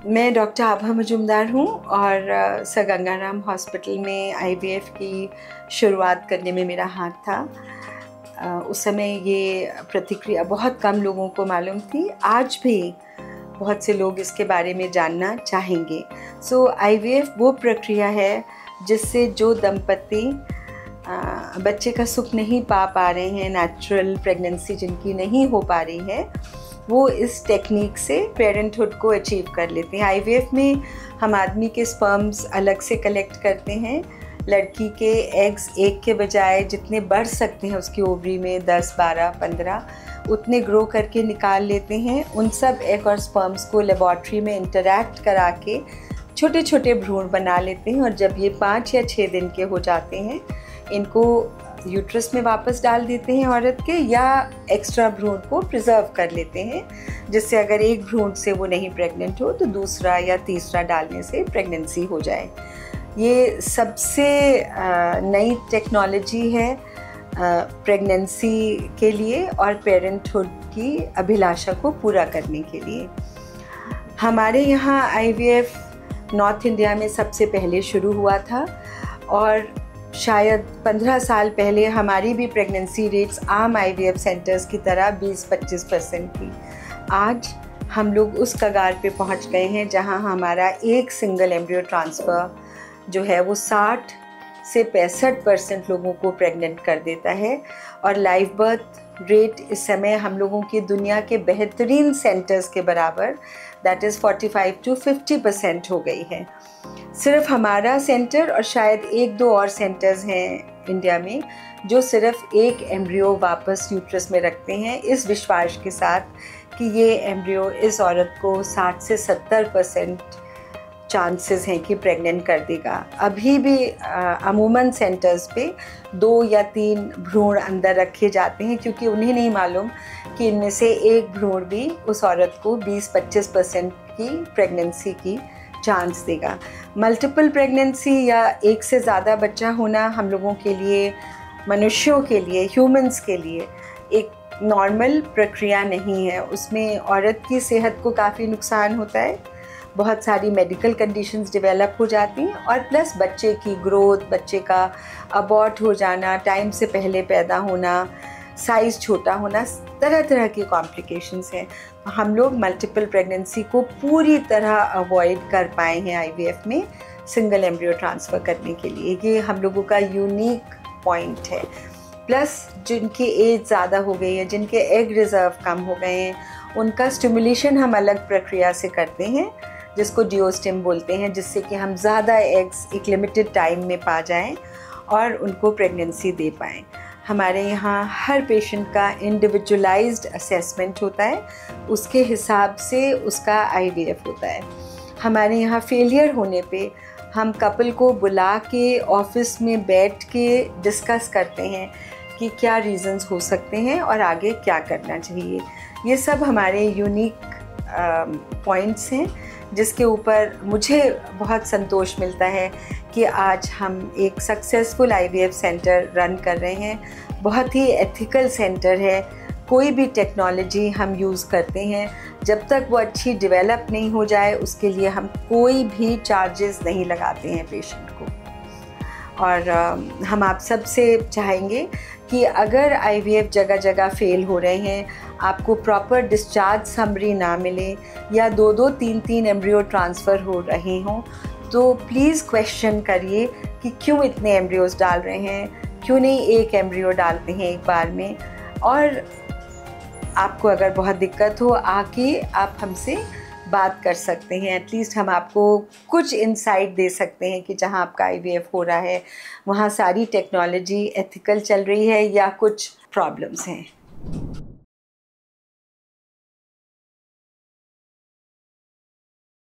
मैं डॉक्टर आभा मजुमदार हूँ और सर गंगाराम हॉस्पिटल में आईवीएफ की शुरुआत करने में मेरा हाथ था। उस समय ये प्रतिक्रिया बहुत कम लोगों को मालूम थी। आज भी बहुत से लोग इसके बारे में जानना चाहेंगे। आईवीएफ वो प्रक्रिया है जिससे जो दंपति बच्चे का सुख नहीं पा रहे हैं, नेचुरल प्रेगनेंसी जिनकी नहीं हो पा रही है, वो इस टेक्निक से पेरेंटहुड को अचीव कर लेते हैं। आईवीएफ में हम आदमी के स्पर्म्स अलग से कलेक्ट करते हैं। लड़की के एग्स एक के बजाय जितने बढ़ सकते हैं उसकी ओवरी में 10, 12, 15 उतने ग्रो करके निकाल लेते हैं। उन सब एग और स्पर्म्स को लेबॉर्ट्री में इंटरैक्ट करा के छोटे छोटे भ्रूण बना लेते हैं और जब ये 5 या 6 दिन के हो जाते हैं इनको यूट्रस में वापस डाल देते हैं औरत के, या एक्स्ट्रा भ्रूण को प्रिजर्व कर लेते हैं, जिससे अगर एक भ्रूण से वो नहीं प्रेग्नेंट हो तो दूसरा या तीसरा डालने से प्रेगनेंसी हो जाए। ये सबसे नई टेक्नोलॉजी है प्रेगनेंसी के लिए और पेरेंटहुड की अभिलाषा को पूरा करने के लिए। हमारे यहाँ आईवीएफ नॉर्थ इंडिया में सबसे पहले शुरू हुआ था और शायद 15 साल पहले हमारी भी प्रेगनेंसी रेट्स आम आईवीएफ सेंटर्स की तरह 20-25% थी। आज हम लोग उस कगार पे पहुंच गए हैं जहां हमारा एक सिंगल एम्ब्रियो ट्रांसफ़र जो है वो 60 से 65% लोगों को प्रेग्नेंट कर देता है और लाइव बर्थ रेट इस समय हम लोगों की दुनिया के बेहतरीन सेंटर्स के बराबर, दैट इज़ 45 to 50% हो गई है। सिर्फ हमारा सेंटर और शायद 1-2 और सेंटर्स हैं इंडिया में जो सिर्फ एक एम्ब्रियो वापस यूट्रस में रखते हैं इस विश्वास के साथ कि ये एम्ब्रियो इस औरत को 60 से 70% चांसेस हैं कि प्रेग्नेंट कर देगा। अभी भी अमूमन सेंटर्स पे 2 या 3 भ्रूण अंदर रखे जाते हैं क्योंकि उन्हें नहीं मालूम कि इनमें से एक भ्रूण भी उस औरत को 20-25% की प्रेगनेंसी की चांस देगा। मल्टीपल प्रेगनेंसी या एक से ज़्यादा बच्चा होना हम लोगों के लिए, मनुष्यों के लिए, ह्यूमंस के लिए एक नॉर्मल प्रक्रिया नहीं है। उसमें औरत की सेहत को काफ़ी नुकसान होता है, बहुत सारी मेडिकल कंडीशंस डेवलप हो जाती हैं और प्लस बच्चे की ग्रोथ, बच्चे का अबॉर्ट हो जाना, टाइम से पहले पैदा होना, साइज़ छोटा होना, तरह तरह की कॉम्प्लिकेशंस हैं। हम लोग मल्टीपल प्रेगनेंसी को पूरी तरह अवॉइड कर पाए हैं आईवीएफ में सिंगल एम्ब्रियो ट्रांसफ़र करने के लिए। ये हम लोगों का यूनिक पॉइंट है। प्लस जिनकी एज ज़्यादा हो गई है, जिनके एग रिज़र्व कम हो गए हैं, उनका स्टिमुलेशन हम अलग प्रक्रिया से करते हैं जिसको डिओस्टिम बोलते हैं, जिससे कि हम ज़्यादा एग्स एक लिमिटेड टाइम में पा जाएं और उनको प्रेगनेंसी दे पाएँ। हमारे यहाँ हर पेशेंट का इंडिविजुअलाइज्ड असेसमेंट होता है, उसके हिसाब से उसका आईवीएफ होता है। हमारे यहाँ फेलियर होने पे हम कपल को बुला के ऑफिस में बैठ के डिस्कस करते हैं कि क्या रीज़न्स हो सकते हैं और आगे क्या करना चाहिए। ये सब हमारे यूनिक पॉइंट्स हैं जिसके ऊपर मुझे बहुत संतोष मिलता है कि आज हम एक सक्सेसफुल आईवीएफ सेंटर रन कर रहे हैं। बहुत ही एथिकल सेंटर है। कोई भी टेक्नोलॉजी हम यूज़ करते हैं, जब तक वो अच्छी डेवलप नहीं हो जाए उसके लिए हम कोई भी चार्जेस नहीं लगाते हैं पेशेंट को। और हम आप सब से चाहेंगे कि अगर आईवीएफ जगह जगह फेल हो रहे हैं, आपको प्रॉपर डिस्चार्ज समरी ना मिले या 2-2, 3-3 एम्ब्रियो ट्रांसफ़र हो रहे हों, तो प्लीज़ क्वेश्चन करिए कि क्यों इतने एम्ब्रियोज़ डाल रहे हैं, क्यों नहीं एक एम्ब्रियो डालते हैं एक बार में। और आपको अगर बहुत दिक्कत हो आके आप हमसे बात कर सकते हैं। एटलीस्ट हम आपको कुछ इंसाइट दे सकते हैं कि जहां आपका आईवीएफ हो रहा है वहां सारी टेक्नोलॉजी एथिकल चल रही है या कुछ प्रॉब्लम्स हैं।